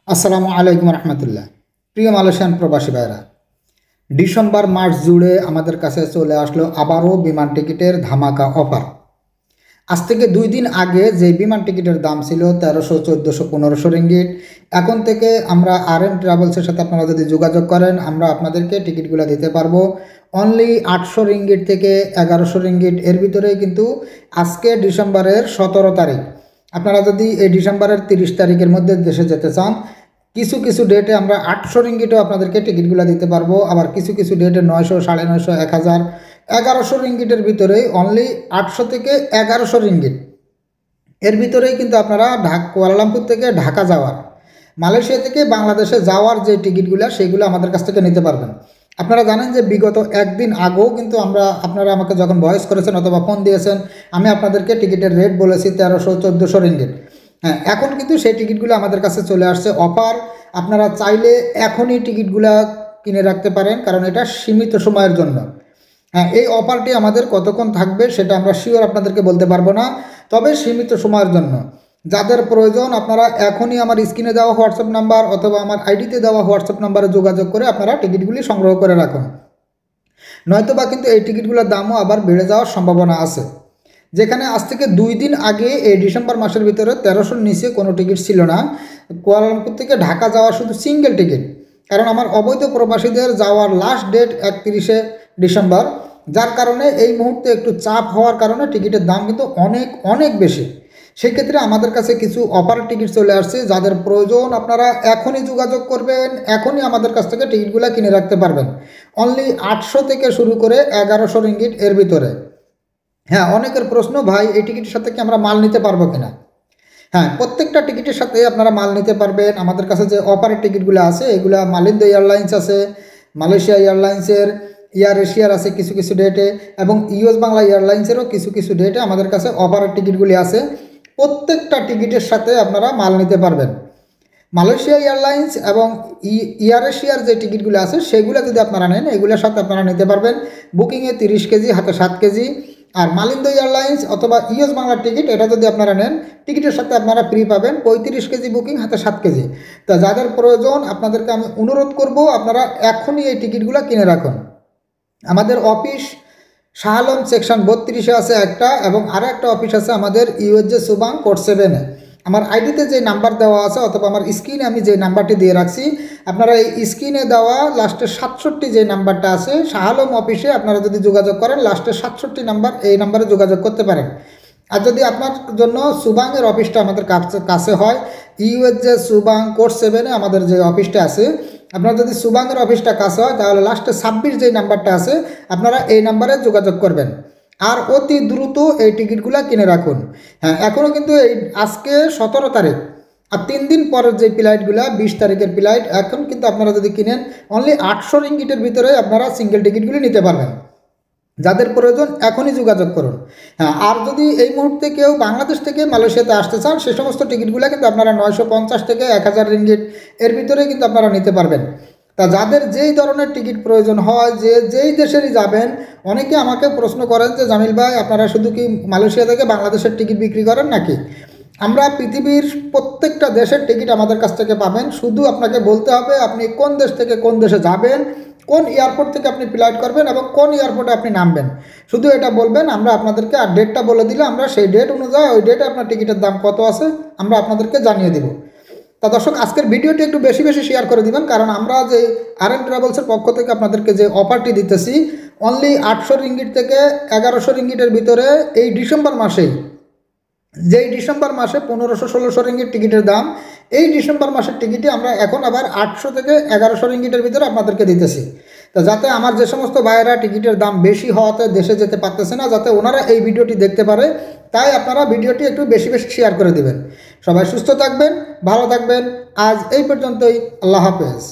আসসালামু আলাইকুম রহমতুল্লাহ। প্রিয় মালয়েশিয়ান প্রবাসী ভাইরা, ডিসেম্বর মাস জুড়ে আমাদের কাছে চলে আসলো আবারও বিমান টিকিটের ধামাকা অফার। আজ থেকে 2 দিন আগে যে বিমান টিকিটের দাম ছিল 1300, 1400, 1500 রিঙ্গিট, এখন থেকে আমরা RM ট্রাভেলসের সাথে আপনারা যদি যোগাযোগ করেন আমরা আপনাদেরকে টিকিটগুলো দিতে পারবো অনলি 800 রিঙ্গিট থেকে 1100 রিঙ্গিট। এর ভিতরেই কিন্তু আজকে ডিসেম্বরের 17 তারিখ, আপনারা যদি এই ডিসেম্বরের 30 তারিখের মধ্যে দেশে যেতে চান, কিছু কিছু ডেটে আমরা 800 রিঙ্গিটও আপনাদেরকে টিকিটগুলো দিতে পারবো। আবার কিছু কিছু ডেটে 900, 950, 1000, 1100 রিঙ্গিটের ভিতরেই অনলি 800 থেকে 1100 রিঙ্গিট এর ভিতরেই কিন্তু আপনারা কুয়ালালামপুর থেকে ঢাকা যাওয়ার, মালয়েশিয়া থেকে বাংলাদেশে যাওয়ার যে টিকিটগুলো সেগুলো আমাদের কাছ থেকে নিতে পারবেন। আপনারা জানেন যে বিগত একদিন আগেও কিন্তু আপনারা আমাকে যখন ভয়েস করেছেন অথবা ফোন দিয়েছেন, আমি আপনাদেরকে টিকিটের রেট বলেছি 1300, 1400 রিঙ্গিট। হ্যাঁ, এখন কিন্তু সেই টিকিটগুলো আমাদের কাছে চলে আসছে অফার। আপনারা চাইলে এখনই টিকিটগুলো কিনে রাখতে পারেন, কারণ এটা সীমিত সময়ের জন্য। হ্যাঁ, এই অফারটি আমাদের কতক্ষণ থাকবে সেটা আমরা শিওর আপনাদেরকে বলতে পারবো না, তবে সীমিত সময়ের জন্য। যাদের প্রয়োজন আপনারা এখনই আমার স্ক্রিনে দেওয়া হোয়াটসঅ্যাপ নাম্বার অথবা আমার আইডিতে দেওয়া হোয়াটসঅ্যাপ নাম্বারে যোগাযোগ করে আপনারা টিকিটগুলি সংগ্রহ করে রাখুন, নয়তোবা কিন্তু এই টিকিটগুলোর দামও আবার বেড়ে যাওয়ার সম্ভাবনা আছে। যেখানে আজ থেকে 2 দিন আগে এই ডিসেম্বর মাসের ভিতরে 1300-র নিচে কোনো টিকিট ছিল না কুয়ালালামপুর থেকে ঢাকা যাওয়ার, শুধু সিঙ্গেল টিকিট। কারণ আমার অবৈধ প্রবাসীদের যাওয়ার লাস্ট ডেট 31শে ডিসেম্বর, যার কারণে এই মুহূর্তে একটু চাপ হওয়ার কারণে টিকিটের দাম কিন্তু অনেক অনেক বেশি। সেক্ষেত্রে আমাদের কাছে কিছু অফার টিকিট চলে আসছে, যাদের প্রয়োজন আপনারা এখনই যোগাযোগ করবেন, এখনই আমাদের কাছ থেকে টিকিটগুলো কিনে রাখতে পারবেন অনলি 800 থেকে শুরু করে 1100 রিঙ্গিট এর ভিতরে। হ্যাঁ, অনেকের প্রশ্ন, ভাই এই টিকিটের সাথে কি আমরা মাল নিতে পারবো কিনা? হ্যাঁ, প্রত্যেকটা টিকিটের সাথে আপনারা মাল নিতে পারবেন। আমাদের কাছে যে অফারের টিকিটগুলো আছে এগুলো মালিন্দ এয়ারলাইন্স আছে, মালয়েশিয়া এয়ারলাইন্সের, এয়ার এশিয়ার আছে কিছু কিছু ডেটে, এবং ইউএস বাংলা এয়ারলাইন্সেরও কিছু কিছু ডেটে আমাদের কাছে অফারের টিকিটগুলি আছে। প্রত্যেকটা টিকিটের সাথে আপনারা মাল নিতে পারবেন। মালয়েশিয়া এয়ারলাইন্স এবং এয়ার এশিয়ার যে টিকিটগুলো আছে সেগুলো যদি আপনারা নেন, এগুলোর সাথে আপনারা নিতে পারবেন বুকিংয়ে 30 কেজি, হাতে 7 কেজি। আর মালিন্দ এয়ারলাইন্স অথবা ইউএস বাংলার টিকিট, এটা যদি আপনারা নেন, টিকিটের সাথে আপনারা ফ্রি পাবেন 35 কেজি বুকিং, হাতে 7 কেজি। তা যাদের প্রয়োজন আপনাদেরকে আমি অনুরোধ করব আপনারা এখনই এই টিকিটগুলো কিনে রাখুন। আমাদের অফিস শাহ আলম সেকশন 32-এ আছে একটা, এবং আরও একটা অফিস আছে আমাদের ইউএসজে সুবাং কোড 7-এ। আমার আইডিতে যে নাম্বার দেওয়া আছে অথবা আমার স্ক্রিনে আমি যে নাম্বারটি দিয়ে রাখছি, আপনারা এই স্ক্রিনে দেওয়া লাস্টের 67 যে নাম্বারটা আছে শাহ আলম অফিসে আপনারা যদি যোগাযোগ করেন, লাস্টের 67 নাম্বার, এই নাম্বারে যোগাযোগ করতে পারেন। আর যদি আপনার জন্য সুবাংয়ের অফিসটা আমাদের কাছে হয়, ইউএসজে সুবাং কোড 7-এ আমাদের যে অফিসটা আছে, আপনার যদি সুবাংয়ের অফিসটা কাছে হয় তাহলে লাস্টে 26 যে নাম্বারটা আছে আপনারা এই নাম্বারে যোগাযোগ করবেন, আর অতি দ্রুত এই টিকিটগুলো কিনে রাখুন। হ্যাঁ, এখনও কিন্তু এই আজকে 17 তারিখ, আর 3 দিন পরের যে ফ্লাইটগুলো 20 তারিখের ফ্লাইট, এখন কিন্তু আপনারা যদি কিনেন অনলি 800 রিঙ্গিটের ভিতরে আপনারা সিঙ্গেল টিকিটগুলি নিতে পারবেন। যাদের প্রয়োজন এখনই যোগাযোগ করুন। হ্যাঁ, আর যদি এই মুহূর্তে কেউ বাংলাদেশ থেকে মালয়েশিয়াতে আসতে চান, সে সমস্ত টিকিটগুলো কিন্তু আপনারা 950 থেকে 1000 রিঙ্গিট এর ভিতরে কিন্তু আপনারা নিতে পারবেন। তা যাদের যেই ধরনের টিকিট প্রয়োজন হয়, যেই দেশেরই যাবেন, অনেকে আমাকে প্রশ্ন করেন যে জামিল ভাই আপনারা শুধু কি মালয়েশিয়া থেকে বাংলাদেশের টিকিট বিক্রি করেন নাকি? আমরা পৃথিবীর প্রত্যেকটা দেশের টিকিট আমাদের কাছ থেকে পাবেন। শুধু আপনাকে বলতে হবে আপনি কোন দেশ থেকে কোন দেশে যাবেন, কোন এয়ারপোর্ট থেকে আপনি ফ্লাইট করবেন এবং কোন এয়ারপোর্টে আপনি নামবেন, শুধু এটা বলবেন। আমরা আপনাদেরকে আর ডেটটা বলে দিলে আমরা সেই ডেট অনুযায়ী ওই ডেটে আপনার টিকিটের দাম কত আছে আমরা আপনাদেরকে জানিয়ে দেব। তা দর্শক, আজকের ভিডিওটি একটু বেশি বেশি শেয়ার করে দিবেন, কারণ আমরা যে RM ট্রাভেলসের পক্ষ থেকে আপনাদেরকে যে অফারটি দিতেছি অনলি 800 রিঙ্গিট থেকে 1100 রিঙ্গিটের ভিতরে, এই ডিসেম্বর মাসেই, যেই ডিসেম্বর মাসে 1500-1600 রিঙ্গিট টিকিটের দাম, এই ডিসেম্বর মাসের টিকিটে আমরা এখন আবার 800 থেকে 1100 রিঙ্গিটের ভিতরে আপনাদেরকে দিতেছি। তো যাতে আমার যে সমস্ত ভাইয়েরা টিকিটের দাম বেশি হওয়াতে দেশে যেতে পারতেছে না, যাতে ওনারা এই ভিডিওটি দেখতে পারে, তাই আপনারা ভিডিওটি একটু বেশি বেশি শেয়ার করে দেবেন। সবাই সুস্থ থাকবেন, ভালো থাকবেন। আজ এই পর্যন্তই, আল্লাহ হাফেজ।